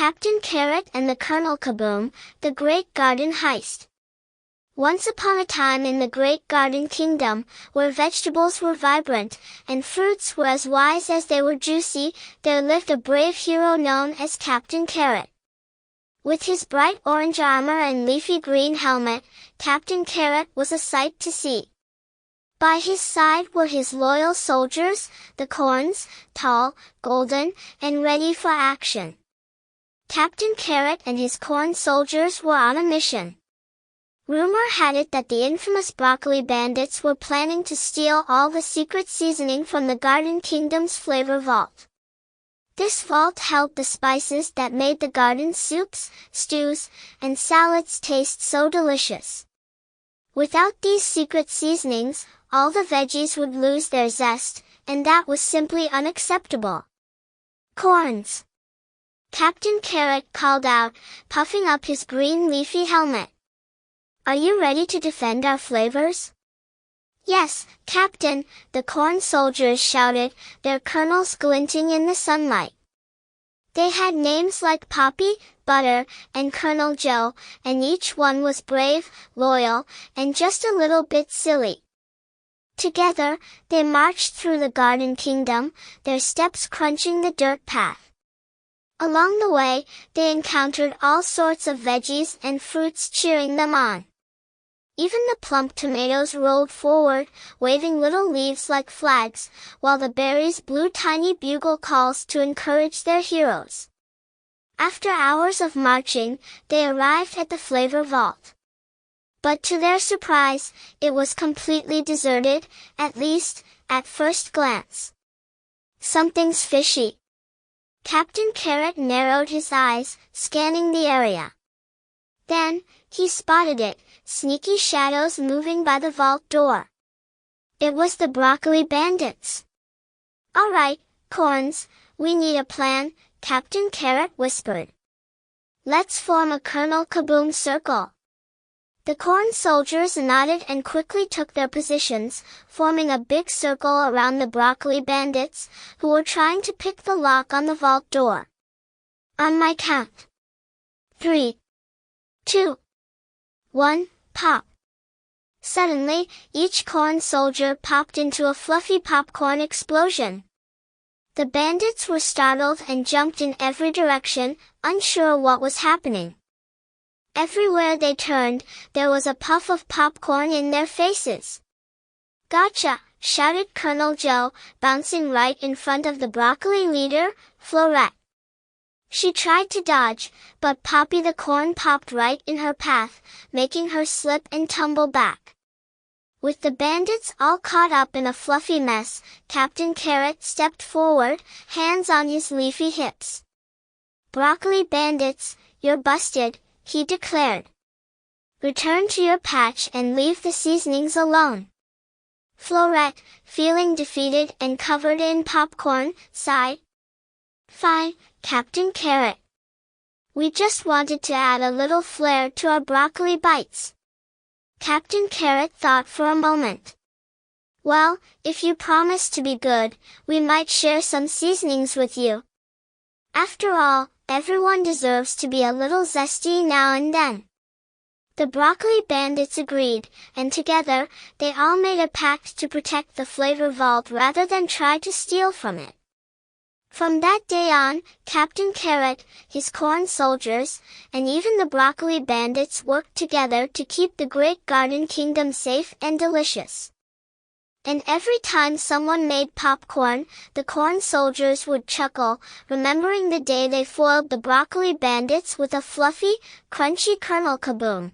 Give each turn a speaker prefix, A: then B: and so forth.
A: Captain Carrot and the Kernel Kaboom, the Great Garden Heist. Once upon a time in the Great Garden Kingdom, where vegetables were vibrant, and fruits were as wise as they were juicy, there lived a brave hero known as Captain Carrot. With his bright orange armor and leafy green helmet, Captain Carrot was a sight to see. By his side were his loyal soldiers, the corns, tall, golden, and ready for action. Captain Carrot and his corn soldiers were on a mission. Rumor had it that the infamous Broccoli Bandits were planning to steal all the secret seasoning from the Garden Kingdom's flavor vault. This vault held the spices that made the garden's soups, stews, and salads taste so delicious. Without these secret seasonings, all the veggies would lose their zest, and that was simply unacceptable. Corns! Captain Carrot called out, puffing up his green leafy helmet. Are you ready to defend our flavors? Yes, Captain, the corn soldiers shouted, their kernels glinting in the sunlight. They had names like Poppy, Butter, and Colonel Joe, and each one was brave, loyal, and just a little bit silly. Together, they marched through the Garden Kingdom, their steps crunching the dirt path. Along the way, they encountered all sorts of veggies and fruits cheering them on. Even the plump tomatoes rolled forward, waving little leaves like flags, while the berries blew tiny bugle calls to encourage their heroes. After hours of marching, they arrived at the flavor vault. But to their surprise, it was completely deserted, at least, at first glance. Something's fishy. Captain Carrot narrowed his eyes, scanning the area. Then, he spotted it, sneaky shadows moving by the vault door. It was the Broccoli Bandits. All right, corns, we need a plan, Captain Carrot whispered. Let's form a Kernel Kaboom circle. The corn soldiers nodded and quickly took their positions, forming a big circle around the Broccoli Bandits, who were trying to pick the lock on the vault door. On my count. 3, 2, 1, pop. Suddenly, each corn soldier popped into a fluffy popcorn explosion. The bandits were startled and jumped in every direction, unsure what was happening. Everywhere they turned, there was a puff of popcorn in their faces. Gotcha! Shouted Colonel Joe, bouncing right in front of the broccoli leader, Florette. She tried to dodge, but Poppy the corn popped right in her path, making her slip and tumble back. With the bandits all caught up in a fluffy mess, Captain Carrot stepped forward, hands on his leafy hips. Broccoli Bandits, you're busted, he declared. Return to your patch and leave the seasonings alone. Florette, feeling defeated and covered in popcorn, sighed. Fine, Captain Carrot. We just wanted to add a little flair to our broccoli bites. Captain Carrot thought for a moment. Well, if you promise to be good, we might share some seasonings with you. After all, everyone deserves to be a little zesty now and then. The Broccoli Bandits agreed, and together, they all made a pact to protect the flavor vault rather than try to steal from it. From that day on, Captain Carrot, his corn soldiers, and even the Broccoli Bandits worked together to keep the Great Garden Kingdom safe and delicious. And every time someone made popcorn, the corn soldiers would chuckle, remembering the day they foiled the Broccoli Bandits with a fluffy, crunchy Kernel Kaboom.